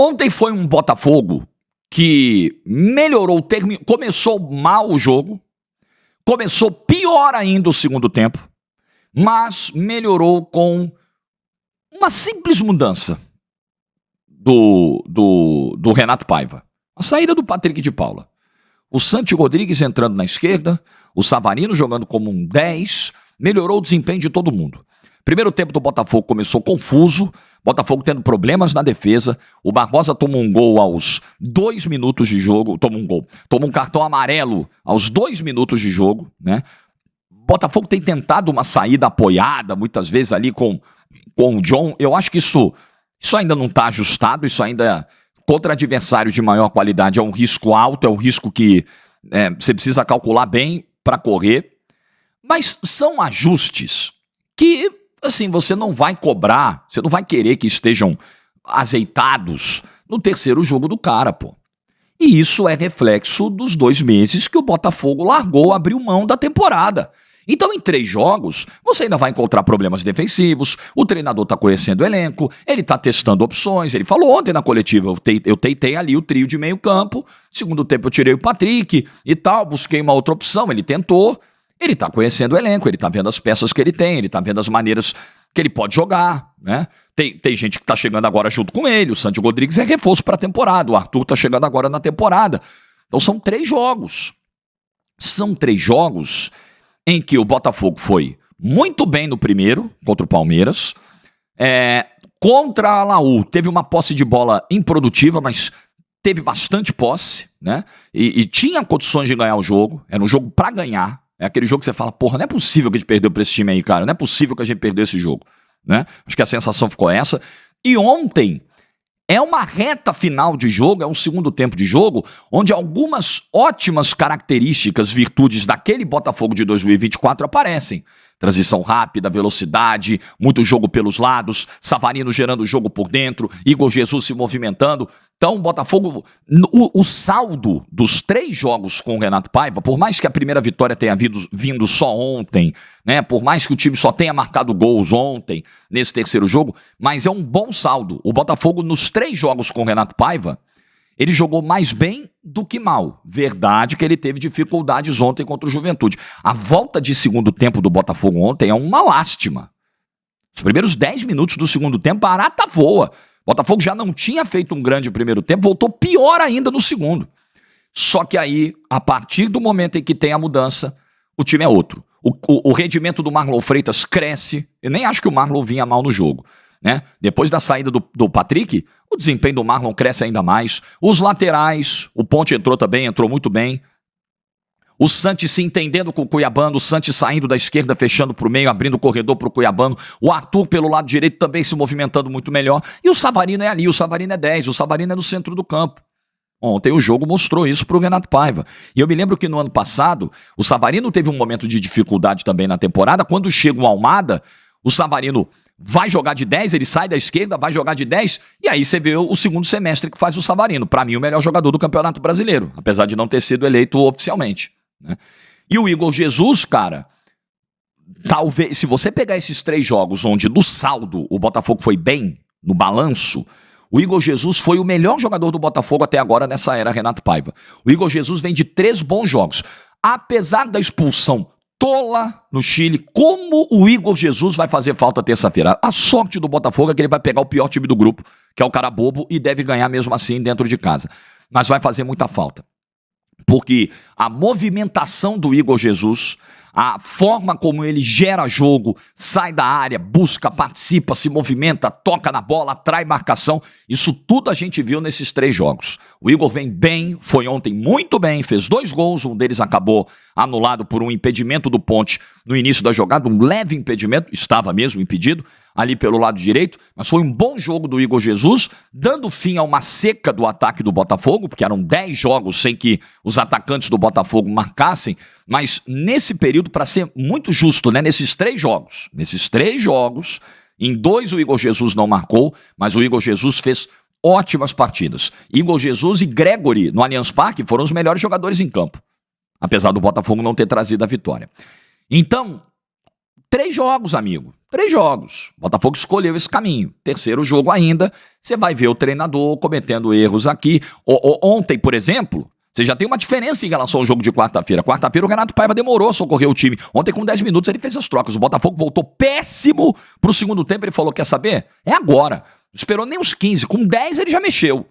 Ontem foi um Botafogo que melhorou, começou mal o jogo, começou pior ainda o segundo tempo, mas melhorou com uma simples mudança do Renato Paiva. A saída do Patrick de Paula. O Santi Rodrigues entrando na esquerda, o Savarino jogando como um 10, melhorou o desempenho de todo mundo. Primeiro tempo do Botafogo começou confuso, Botafogo tendo problemas na defesa, o Barbosa tomou um gol aos 2 minutos de jogo, tomou um cartão amarelo aos 2 minutos de jogo, né? Botafogo tem tentado uma saída apoiada, muitas vezes ali com o John. Eu acho que isso ainda não está ajustado, isso ainda, contra adversário de maior qualidade, é um risco alto, é um risco que você precisa calcular bem para correr. Mas são ajustes que, assim, você não vai cobrar, você não vai querer que estejam azeitados no terceiro jogo do cara, pô. E isso é reflexo dos 2 meses que o Botafogo largou, abriu mão da temporada. Então, em 3 jogos, você ainda vai encontrar problemas defensivos, o treinador está conhecendo o elenco, ele está testando opções, ele falou ontem na coletiva, eu tentei ali o trio de meio campo, segundo tempo eu tirei o Patrick e tal, busquei uma outra opção, ele tentou, ele está conhecendo o elenco, ele está vendo as peças que ele tem, ele está vendo as maneiras que ele pode jogar, né? Tem gente que está chegando agora junto com ele, o Santi Rodrigues é reforço para a temporada, o Arthur está chegando agora na temporada. Então são 3 jogos. São 3 jogos em que o Botafogo foi muito bem no primeiro, contra o Palmeiras. Contra a Laú, teve uma posse de bola improdutiva, mas teve bastante posse, né? E tinha condições de ganhar o jogo, era um jogo para ganhar. É aquele jogo que você fala, porra, não é possível que a gente perdeu pra esse time aí, cara. Não é possível que a gente perdeu esse jogo, né? Acho que a sensação ficou essa. E ontem é uma reta final de jogo, é um segundo tempo de jogo, onde algumas ótimas características, virtudes daquele Botafogo de 2024 aparecem. Transição rápida, velocidade, muito jogo pelos lados, Savarino gerando jogo por dentro, Igor Jesus se movimentando. Então, o Botafogo, o saldo dos 3 jogos com o Renato Paiva, por mais que a primeira vitória tenha vindo só ontem, né? Por mais que o time só tenha marcado gols ontem, nesse terceiro jogo, mas é um bom saldo. O Botafogo, nos 3 jogos com o Renato Paiva, ele jogou mais bem do que mal. Verdade que ele teve dificuldades ontem contra o Juventude. A volta de segundo tempo do Botafogo ontem é uma lástima. Os primeiros 10 minutos do segundo tempo, barata voa. O Botafogo já não tinha feito um grande primeiro tempo, voltou pior ainda no segundo. Só que aí, a partir do momento em que tem a mudança, o time é outro. O rendimento do Marlon Freitas cresce. Eu nem acho que o Marlon vinha mal no jogo, né? Depois da saída do Patrick, o desempenho do Marlon cresce ainda mais. Os laterais, o Ponte entrou também, entrou muito bem. O Santi se entendendo com o Cuiabano, o Santi saindo da esquerda, fechando para o meio, abrindo o corredor para o Cuiabano. O Arthur pelo lado direito também se movimentando muito melhor. E o Savarino é ali, o Savarino é 10, o Savarino é no centro do campo. Ontem o jogo mostrou isso para o Renato Paiva. E eu me lembro que no ano passado, o Savarino teve um momento de dificuldade também na temporada. Quando chega o Almada, o Savarino vai jogar de 10, ele sai da esquerda, vai jogar de 10, e aí você vê o segundo semestre que faz o Savarino. Para mim, o melhor jogador do Campeonato Brasileiro, apesar de não ter sido eleito oficialmente, né? E o Igor Jesus, cara, talvez, se você pegar esses 3 jogos onde no saldo o Botafogo foi bem, no balanço, o Igor Jesus foi o melhor jogador do Botafogo até agora nessa era Renato Paiva. O Igor Jesus vem de 3 bons jogos. Apesar da expulsão tola no Chile, como o Igor Jesus vai fazer falta terça-feira? A sorte do Botafogo é que ele vai pegar o pior time do grupo, que é o cara bobo, e deve ganhar mesmo assim dentro de casa. Mas vai fazer muita falta. Porque a movimentação do Igor Jesus, a forma como ele gera jogo, sai da área, busca, participa, se movimenta, toca na bola, atrai marcação, isso tudo a gente viu nesses 3 jogos. O Igor vem bem, foi ontem muito bem, fez 2 gols, um deles acabou anulado por um impedimento do Ponte no início da jogada, um leve impedimento, estava mesmo impedido, ali pelo lado direito, mas foi um bom jogo do Igor Jesus, dando fim a uma seca do ataque do Botafogo, porque eram 10 jogos sem que os atacantes do Botafogo marcassem, mas nesse período, para ser muito justo, né, nesses 3 jogos, em 2 o Igor Jesus não marcou, mas o Igor Jesus fez ótimas partidas. Igor Jesus e Gregory no Allianz Parque foram os melhores jogadores em campo, apesar do Botafogo não ter trazido a vitória. Então, 3 jogos, amigo. 3 jogos. O Botafogo escolheu esse caminho. Terceiro jogo ainda, você vai ver o treinador cometendo erros aqui. Ontem, por exemplo, você já tem uma diferença em relação ao jogo de quarta-feira. Quarta-feira o Renato Paiva demorou a socorrer o time. Ontem com 10 minutos ele fez as trocas. O Botafogo voltou péssimo pro segundo tempo. Ele falou, quer saber? É agora. Não esperou nem os 15. Com 10 ele já mexeu.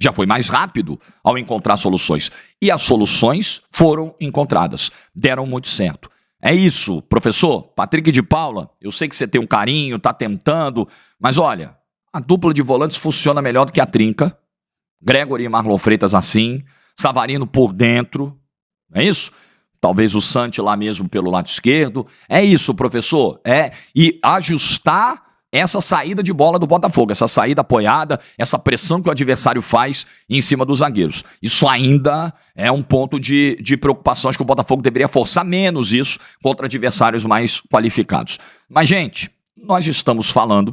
Já foi mais rápido ao encontrar soluções. E as soluções foram encontradas. Deram muito certo. É isso, professor. Patrick de Paula, eu sei que você tem um carinho, tá tentando, mas olha, a dupla de volantes funciona melhor do que a trinca. Gregory e Marlon Freitas assim, Savarino por dentro, não é isso? Talvez o Santi lá mesmo pelo lado esquerdo. É isso, professor. E ajustar essa saída de bola do Botafogo, essa saída apoiada, essa pressão que o adversário faz em cima dos zagueiros. Isso ainda é um ponto de preocupação. Acho que o Botafogo deveria forçar menos isso contra adversários mais qualificados. Mas, gente, nós estamos falando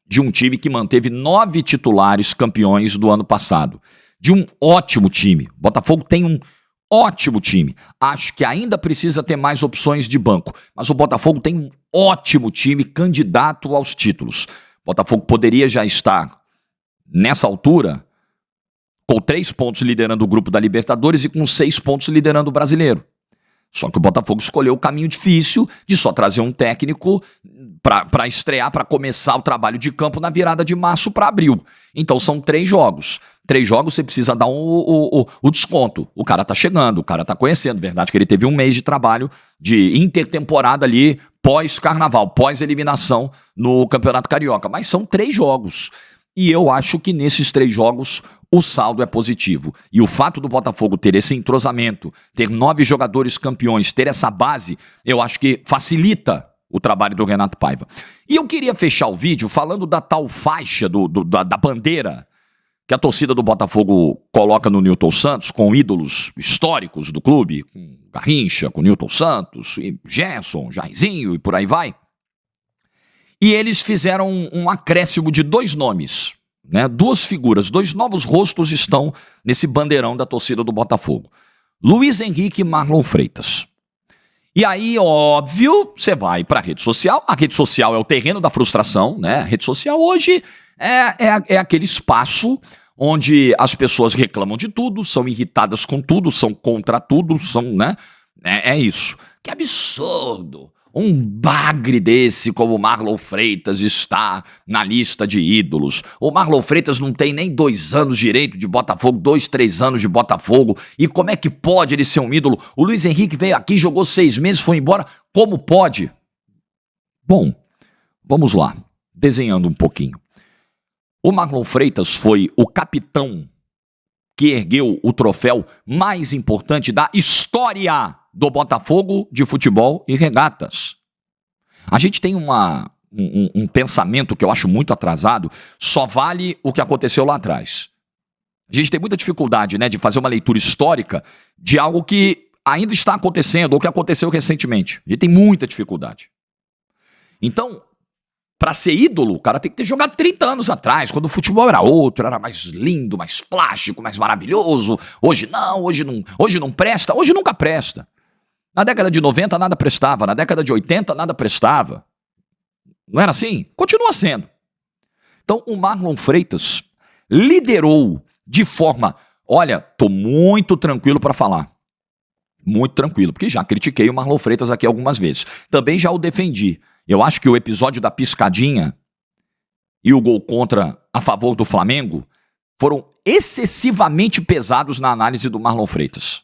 de um time que manteve 9 titulares campeões do ano passado. De um ótimo time. O Botafogo tem um ótimo time. Acho que ainda precisa ter mais opções de banco. Mas o Botafogo tem um ótimo time candidato aos títulos. O Botafogo poderia já estar, nessa altura, com 3 pontos liderando o grupo da Libertadores e com 6 pontos liderando o Brasileiro. Só que o Botafogo escolheu o caminho difícil de só trazer um técnico para estrear, para começar o trabalho de campo na virada de março para abril. Então são 3 jogos. 3 jogos você precisa dar o desconto. O cara tá chegando, o cara tá conhecendo. Verdade que ele teve um mês de trabalho de intertemporada ali, pós-carnaval, pós-eliminação no Campeonato Carioca. Mas são 3 jogos. E eu acho que nesses 3 jogos o saldo é positivo. E o fato do Botafogo ter esse entrosamento, ter 9 jogadores campeões, ter essa base, eu acho que facilita o trabalho do Renato Paiva. E eu queria fechar o vídeo falando da tal faixa da bandeira que a torcida do Botafogo coloca no Newton Santos, com ídolos históricos do clube, com Garrincha, com Newton Santos, e Gerson, Jairzinho e por aí vai. E eles fizeram um acréscimo de 2 nomes, né? 2 figuras, 2 novos rostos estão nesse bandeirão da torcida do Botafogo. Luiz Henrique e Marlon Freitas. E aí, óbvio, você vai para a rede social. A rede social é o terreno da frustração, né? A rede social hoje é aquele espaço onde as pessoas reclamam de tudo, são irritadas com tudo, são contra tudo, são, né? É isso. Que absurdo! Um bagre desse como o Marlon Freitas está na lista de ídolos. O Marlon Freitas não tem nem 2 anos direito de Botafogo, 2, 3 anos de Botafogo. E como é que pode ele ser um ídolo? O Luiz Henrique veio aqui, jogou 6 meses, foi embora. Como pode? Bom, vamos lá, desenhando um pouquinho. O Marlon Freitas foi o capitão que ergueu o troféu mais importante da história do Botafogo de futebol e regatas. A gente tem um pensamento que eu acho muito atrasado, só vale o que aconteceu lá atrás. A gente tem muita dificuldade, né, de fazer uma leitura histórica de algo que ainda está acontecendo ou que aconteceu recentemente. A gente tem muita dificuldade. Então, para ser ídolo, o cara tem que ter jogado 30 anos atrás, quando o futebol era outro, era mais lindo, mais plástico, mais maravilhoso. Hoje não presta, hoje nunca presta. Na década de 90 nada prestava, na década de 80 nada prestava. Não era assim? Continua sendo. Então o Marlon Freitas liderou de forma, olha, tô muito tranquilo para falar. Muito tranquilo, porque já critiquei o Marlon Freitas aqui algumas vezes. Também já o defendi. Eu acho que o episódio da piscadinha e o gol contra a favor do Flamengo foram excessivamente pesados na análise do Marlon Freitas.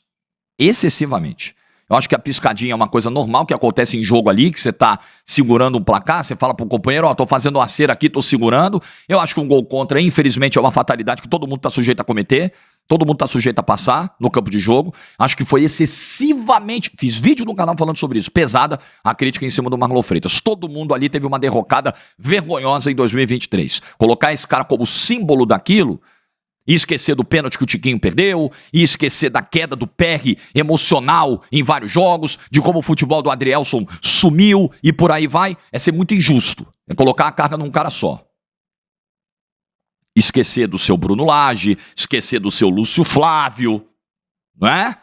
Excessivamente. Eu acho que a piscadinha é uma coisa normal que acontece em jogo ali, que você tá segurando um placar, você fala pro companheiro, tô fazendo uma cera aqui, tô segurando. Eu acho que um gol contra, infelizmente, é uma fatalidade que todo mundo tá sujeito a cometer, todo mundo tá sujeito a passar no campo de jogo. Acho que foi excessivamente, fiz vídeo no canal falando sobre isso, pesada a crítica em cima do Marlon Freitas. Todo mundo ali teve uma derrocada vergonhosa em 2023. Colocar esse cara como símbolo daquilo, e esquecer do pênalti que o Tiquinho perdeu, e esquecer da queda do PR emocional em vários jogos, de como o futebol do Adrielson sumiu e por aí vai, é ser muito injusto. É colocar a carga num cara só. Esquecer do seu Bruno Lage, esquecer do seu Lúcio Flávio, não é?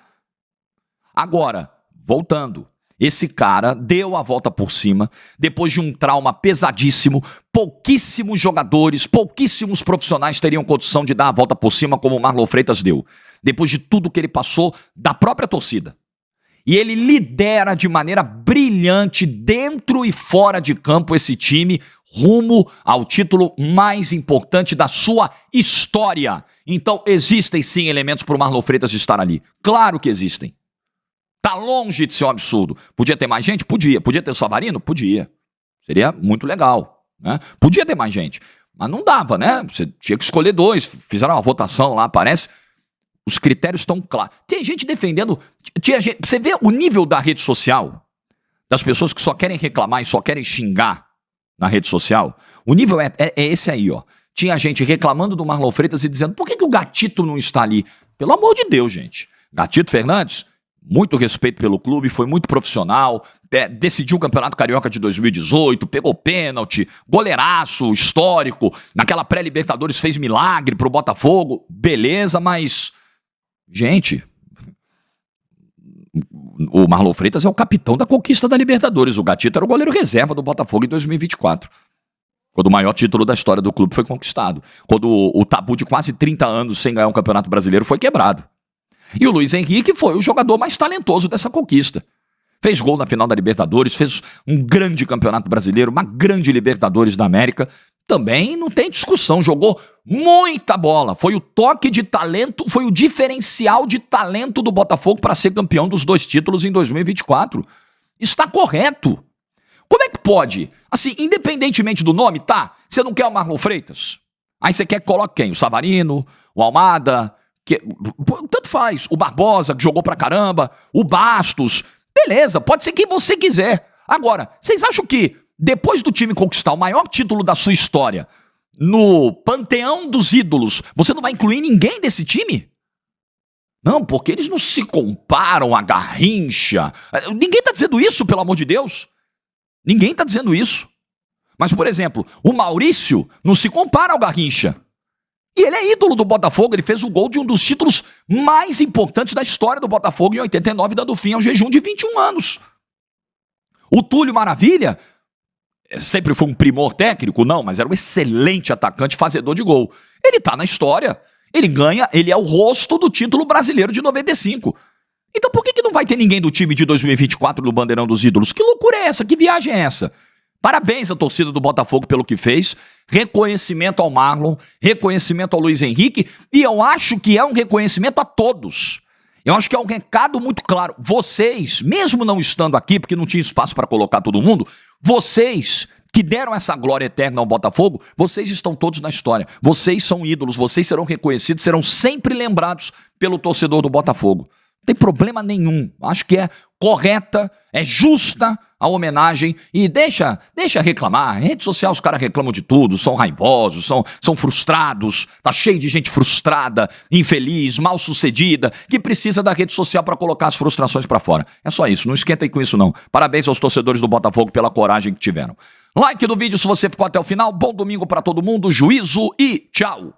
Agora, voltando, Esse cara deu a volta por cima, depois de um trauma pesadíssimo. Pouquíssimos jogadores, pouquíssimos profissionais teriam condição de dar a volta por cima como o Marlon Freitas deu. Depois de tudo que ele passou da própria torcida. E ele lidera de maneira brilhante, dentro e fora de campo, esse time rumo ao título mais importante da sua história. Então, existem sim elementos para o Marlon Freitas estar ali. Claro que existem. Tá longe de ser um absurdo. Podia ter mais gente? Podia. Podia ter o Savarino? Podia. Seria muito legal, né? Podia ter mais gente. Mas não dava, né? Você tinha que escolher 2. Fizeram uma votação lá, parece. Os critérios estão claros. Tem gente defendendo... Você vê o nível da rede social? Das pessoas que só querem reclamar e só querem xingar na rede social? O nível é esse aí, ó. Tinha gente reclamando do Marlon Freitas e dizendo: por que o Gatito não está ali? Pelo amor de Deus, gente. Gatito Fernandes, muito respeito pelo clube, foi muito profissional, decidiu o Campeonato Carioca de 2018, pegou pênalti, goleiraço, histórico, naquela pré-Libertadores fez milagre pro Botafogo, beleza, mas... Gente, o Marlon Freitas é o capitão da conquista da Libertadores, o Gatito era o goleiro reserva do Botafogo em 2024. Quando o maior título da história do clube foi conquistado. Quando o tabu de quase 30 anos sem ganhar um campeonato brasileiro foi quebrado. E o Luiz Henrique foi o jogador mais talentoso dessa conquista. Fez gol na final da Libertadores, fez um grande campeonato brasileiro, uma grande Libertadores da América. Também não tem discussão, jogou muita bola. Foi o toque de talento, foi o diferencial de talento do Botafogo para ser campeão dos 2 títulos em 2024. Está correto. Como é que pode? Assim, independentemente do nome, tá? Você não quer o Marlon Freitas? Aí você quer que coloque quem? O Savarino, o Almada, tanto faz. O Barbosa, que jogou pra caramba, o Bastos. Beleza, pode ser quem você quiser. Agora, vocês acham que depois do time conquistar o maior título da sua história, no panteão dos ídolos, você não vai incluir ninguém desse time? Não, porque eles não se comparam a Garrincha. Ninguém tá dizendo isso, pelo amor de Deus. Ninguém tá dizendo isso. Mas, por exemplo, o Maurício não se compara ao Garrincha. E ele é ídolo do Botafogo, ele fez o gol de um dos títulos mais importantes da história do Botafogo em 89, dando fim ao jejum de 21 anos. O Túlio Maravilha sempre foi um primor técnico, não, mas era um excelente atacante, fazedor de gol. Ele tá na história, ele ganha, ele é o rosto do título brasileiro de 95. Então por que não vai ter ninguém do time de 2024 no Bandeirão dos Ídolos? Que loucura é essa? Que viagem é essa? Parabéns à torcida do Botafogo pelo que fez, reconhecimento ao Marlon, reconhecimento ao Luiz Henrique, e eu acho que é um reconhecimento a todos. Eu acho que é um recado muito claro. Vocês, mesmo não estando aqui, porque não tinha espaço para colocar todo mundo, vocês que deram essa glória eterna ao Botafogo, vocês estão todos na história. Vocês são ídolos, vocês serão reconhecidos, serão sempre lembrados pelo torcedor do Botafogo. Não tem problema nenhum. Acho que é correta, é justa a homenagem e deixa reclamar. Em rede social os caras reclamam de tudo, são raivosos, são frustrados, tá cheio de gente frustrada, infeliz, mal sucedida, que precisa da rede social para colocar as frustrações para fora. É só isso, não esquenta aí com isso não. Parabéns aos torcedores do Botafogo pela coragem que tiveram. Like no vídeo se você ficou até o final, bom domingo para todo mundo, juízo e tchau!